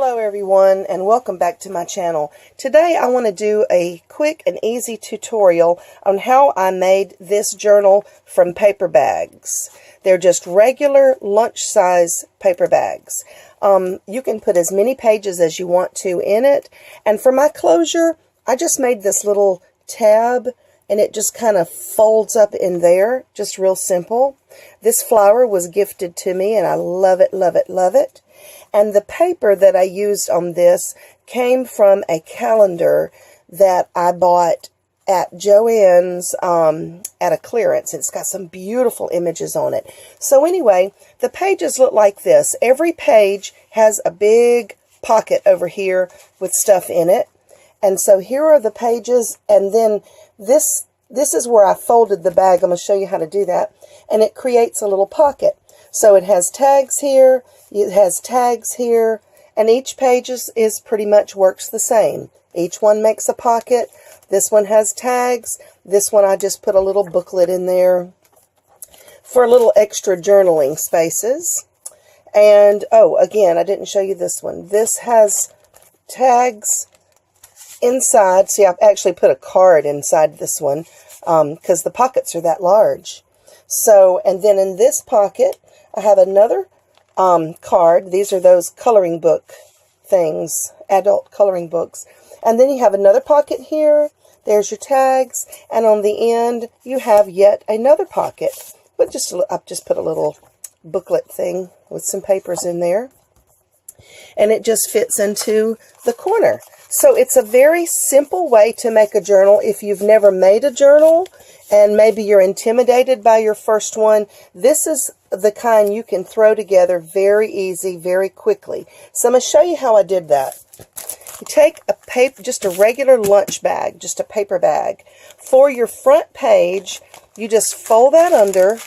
Hello everyone, and welcome back to my channel. Today I want to do a quick and easy tutorial on how I made this journal from paper bags. They're just regular lunch size paper bags. You can put as many pages as you want to in it, and for my closure I just made this little tab and it just kind of folds up in there, just real simple. This flower was gifted to me and I love it, love it, love it. And the paper that I used on this came from a calendar that I bought at Joann's at a clearance. It's got some beautiful images on it. So anyway, the pages look like this. Every page has a big pocket over here with stuff in it. And so here are the pages, and then this is where I folded the bag. I'm going to show you how to do that. And it creates a little pocket. So it has tags here, it has tags here, and each page is pretty much works the same. Each one makes a pocket. This one has tags. This one I just put a little booklet in there for a little extra journaling spaces. And, oh, again, I didn't show you this one. This has tags inside. See, I've actually put a card inside this one because the pockets are that large. So, and then in this pocket, I have another card. These are those coloring book things, adult coloring books. And then you have another pocket here. There's your tags. And on the end, you have yet another pocket. But I've just put a little booklet thing with some papers in there. And it just fits into the corner. So it's a very simple way to make a journal. If you've never made a journal and maybe you're intimidated by your first one, this is the kind you can throw together very easy, very quickly. So I'm going to show you how I did that. You take a paper, just a regular lunch bag, just a paper bag. For your front page, you just fold that under,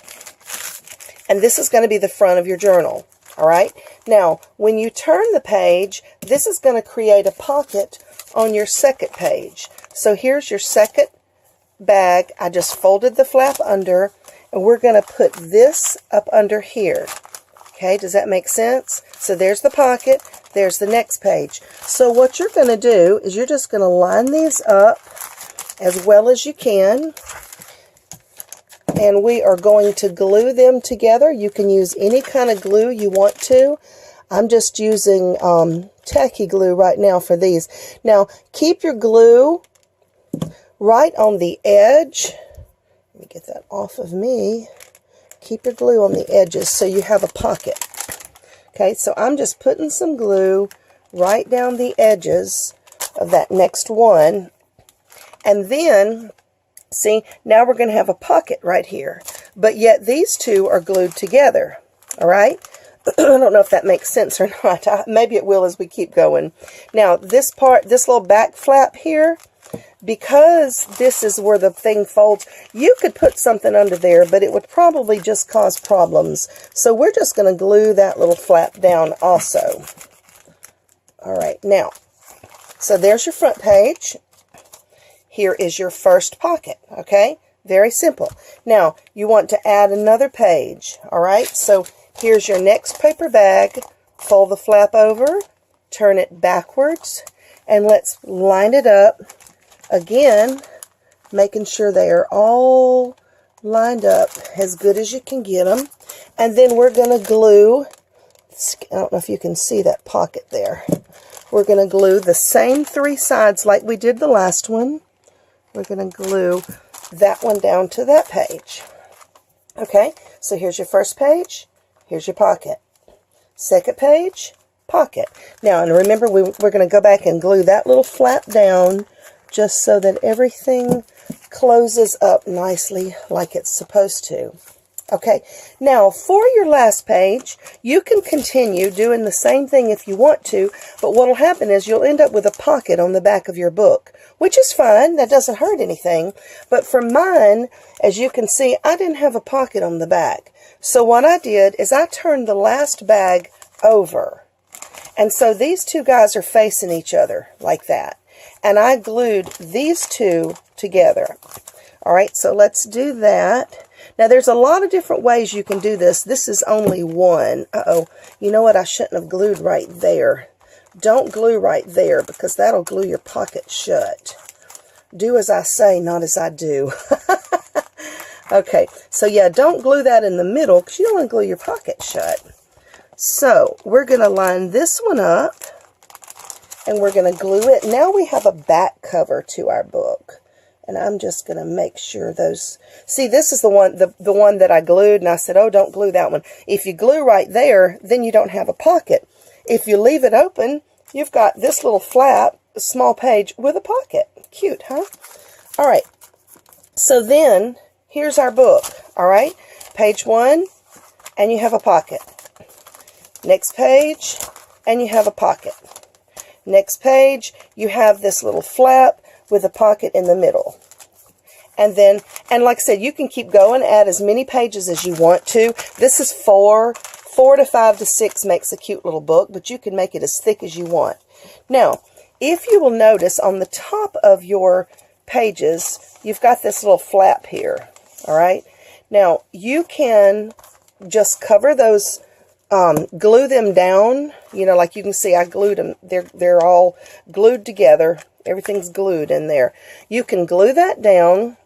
and this is going to be the front of your journal. All right. Now, when you turn the page, this is going to create a pocket on your second page. So here's your second bag. I just folded the flap under, and we're going to put this up under here. Okay, does that make sense? So there's the pocket. There's the next page. So what you're going to do is you're just going to line these up as well as you can. And we are going to glue them together. You can use any kind of glue you want to. I'm just using tacky glue right now for these. Now, keep your glue right on the edge. Let me get that off of me. Keep your glue on the edges so you have a pocket. Okay, so I'm just putting some glue right down the edges of that next one. And then, see, now we're going to have a pocket right here. But yet these two are glued together. All right? I don't know if that makes sense or not. Maybe it will as we keep going. Now, this part, this little back flap here, because this is where the thing folds, you could put something under there, but it would probably just cause problems. So we're just going to glue that little flap down also. All right, now, so there's your front page. Here is your first pocket, okay? Very simple. Now, you want to add another page, all right? So here's your next paper bag. Fold the flap over, turn it backwards, and let's line it up again, making sure they are all lined up as good as you can get them. And then we're going to glue, I don't know if you can see that pocket there. We're going to glue the same three sides like we did the last one. We're going to glue that one down to that page. Okay, so here's your first page. Here's your pocket. Second page, pocket. Now, and remember, we're going to go back and glue that little flap down just so that everything closes up nicely like it's supposed to. Okay, now for your last page, you can continue doing the same thing if you want to, but what will happen is you'll end up with a pocket on the back of your book, which is fine. That doesn't hurt anything. But for mine, as you can see, I didn't have a pocket on the back. So what I did is I turned the last bag over. And so these two guys are facing each other like that. And I glued these two together. All right, so let's do that. Now, there's a lot of different ways you can do this. This is only one. Uh-oh. You know what? I shouldn't have glued right there. don't glue right there because that'll glue your pocket shut. Do as I say, not as I do. Okay, so yeah, don't glue that in the middle because you don't want to glue your pocket shut. So we're going to line this one up and we're going to glue it. Now we have a back cover to our book. And I'm just going to make sure those... See, this is the one that I glued, and I said, oh, don't glue that one. If you glue right there, then you don't have a pocket. If you leave it open, you've got this little flap, a small page with a pocket. Cute, huh? All right. So then, here's our book, all right? Page 1, and you have a pocket. Next page, and you have a pocket. Next page, you have this little flap with a pocket in the middle. And then, and like I said, you can keep going, add as many pages as you want to. This is 4 to 5 to 6 makes a cute little book, but you can make it as thick as you want. Now, if you will notice on the top of your pages, you've got this little flap here, all right? Now, you can just cover those, glue them down, you know, like you can see I glued them. They're all glued together. Everything's glued in there. You can glue that down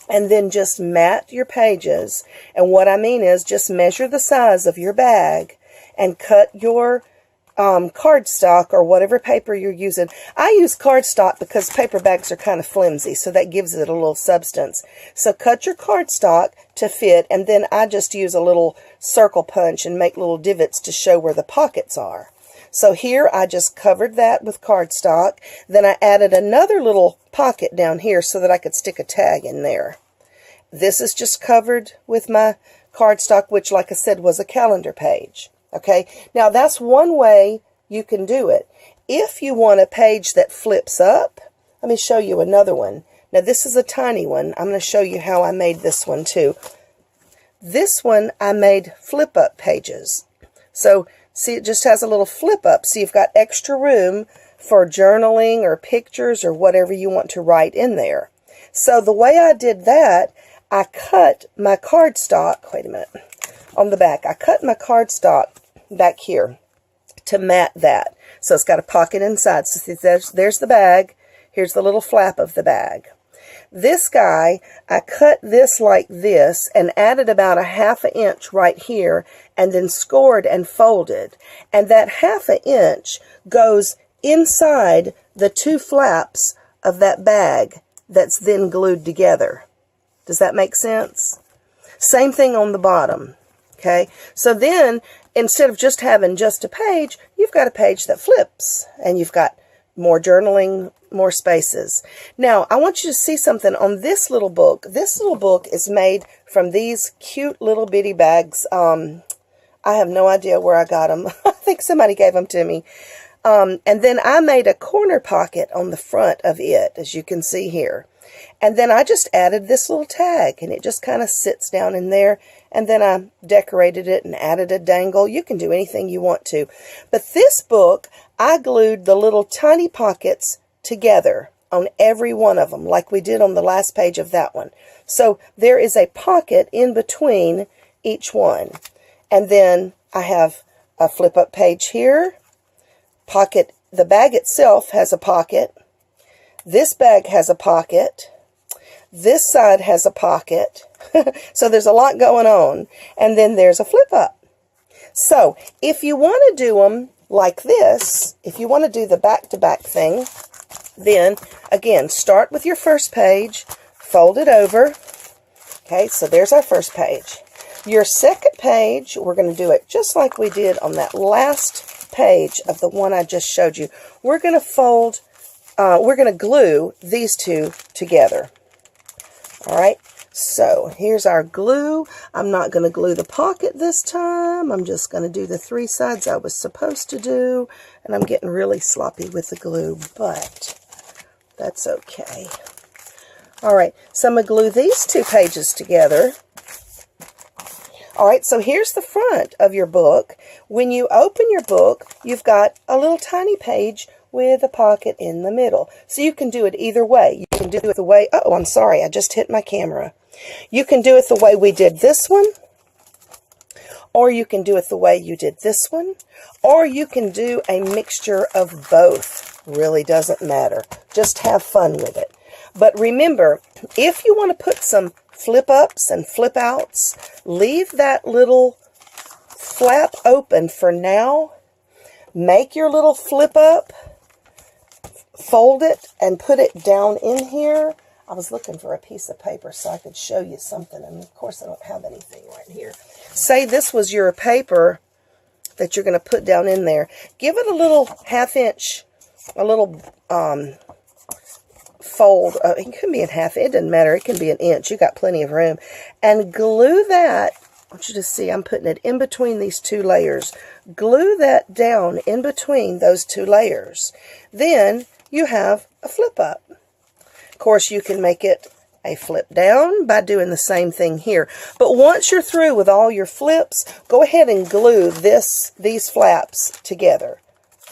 and then just mat your pages. And what I mean is just measure the size of your bag and cut your cardstock or whatever paper you're using. I use cardstock because paper bags are kind of flimsy, so that gives it a little substance. So cut your cardstock to fit, and then I just use a little circle punch and make little divots to show where the pockets are. So here I just covered that with cardstock. Then I added another little pocket down here so that I could stick a tag in there. This is just covered with my cardstock, which, like I said, was a calendar page. Okay, now that's one way you can do it. If you want a page that flips up, let me show you another one. Now this is a tiny one. I'm going to show you how I made this one too. This one I made flip up pages. So see, it just has a little flip up, so you've got extra room for journaling or pictures or whatever you want to write in there. So the way I did that, I cut my cardstock, wait a minute, on the back. I cut my cardstock back here to mat that. So it's got a pocket inside. So see, there's the bag. Here's the little flap of the bag. This guy, I cut this like this and added about 1/2 inch right here and then scored and folded. And that 1/2 inch goes inside the 2 flaps of that bag that's then glued together. Does that make sense? Same thing on the bottom. Okay, so then instead of just having just a page, you've got a page that flips and you've got more journaling, more spaces. Now, I want you to see something on this little book. This little book is made from these cute little bitty bags. I have no idea where I got them. I think somebody gave them to me. And then I made a corner pocket on the front of it, as you can see here. And then I just added this little tag, and it just kind of sits down in there. And then I decorated it and added a dangle. You can do anything you want to. But this book, I glued the little tiny pockets together on every one of them, like we did on the last page of that one. So there is a pocket in between each one. And then I have a flip-up page here. Pocket. The bag itself has a pocket. This bag has a pocket. This side has a pocket. So there's a lot going on. And then there's a flip up. So if you want to do them like this, if you want to do the back-to-back thing, then again, start with your first page, fold it over. Okay, so there's our first page. Your second page, we're going to do it just like we did on that last page of the one I just showed you. We're going to fold, we're going to glue these two together. All right, so here's our glue. I'm not going to glue the pocket this time. I'm just going to do the 3 sides I was supposed to do. And I'm getting really sloppy with the glue, but that's okay. All right, so I'm going to glue these 2 pages together. All right, so here's the front of your book. When you open your book, you've got a little tiny page with a pocket in the middle. So you can do it either way. You can do it the way, oh, I'm sorry, I just hit my camera. You can do it the way we did this one, or you can do it the way you did this one, or you can do a mixture of both. Really doesn't matter. Just have fun with it. But remember, if you want to put some flip ups and flip outs, leave that little flap open for now. Make your little flip up, fold it, and put it down in here. I was looking for a piece of paper so I could show you something, and of course I don't have anything right here. Say this was your paper that you're going to put down in there. Give it a little half-inch, a little fold. It can be a half, it doesn't matter. It can be an inch. You got plenty of room. And glue that. I want you to see I'm putting it in between these two layers. Glue that down in between those two layers. Then you have a flip up. Of course, you can make it a flip down by doing the same thing here. But once you're through with all your flips, go ahead and glue these flaps together.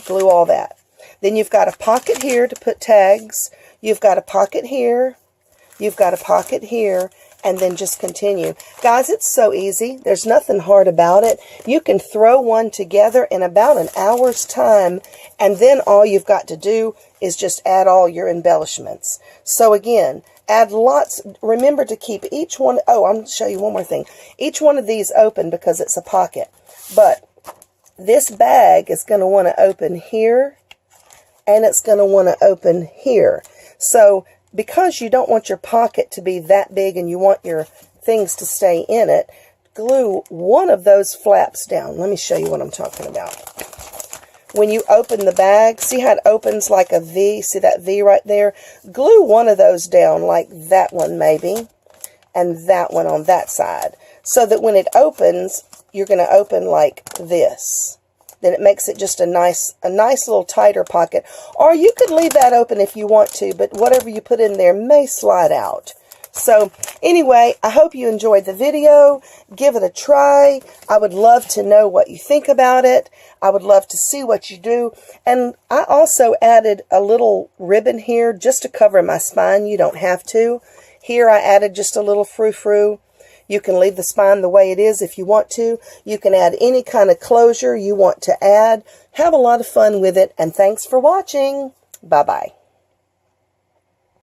Glue all that. Then you've got a pocket here to put tags. You've got a pocket here. You've got a pocket here. And then just continue. Guys, it's so easy. There's nothing hard about it. You can throw one together in about an hour's time, and then all you've got to do is just add all your embellishments. So again, add lots. Remember to keep each one. Oh, I'm going to show you one more thing. Each one of these open because it's a pocket. But this bag is going to want to open here, and it's going to want to open here. So because you don't want your pocket to be that big and you want your things to stay in it, glue one of those flaps down. Let me show you what I'm talking about. When you open the bag, see how it opens like a V? See that V right there? Glue one of those down, like that one maybe, and that one on that side, so that when it opens, you're going to open like this. Then it makes it just a nice little tighter pocket. Or you could leave that open if you want to, but whatever you put in there may slide out. So anyway, I hope you enjoyed the video. Give it a try. I would love to know what you think about it. I would love to see what you do. And I also added a little ribbon here just to cover my spine. You don't have to. Here I added just a little frou-frou. You can leave the spine the way it is if you want to. You can add any kind of closure you want to add. Have a lot of fun with it, and thanks for watching. Bye-bye.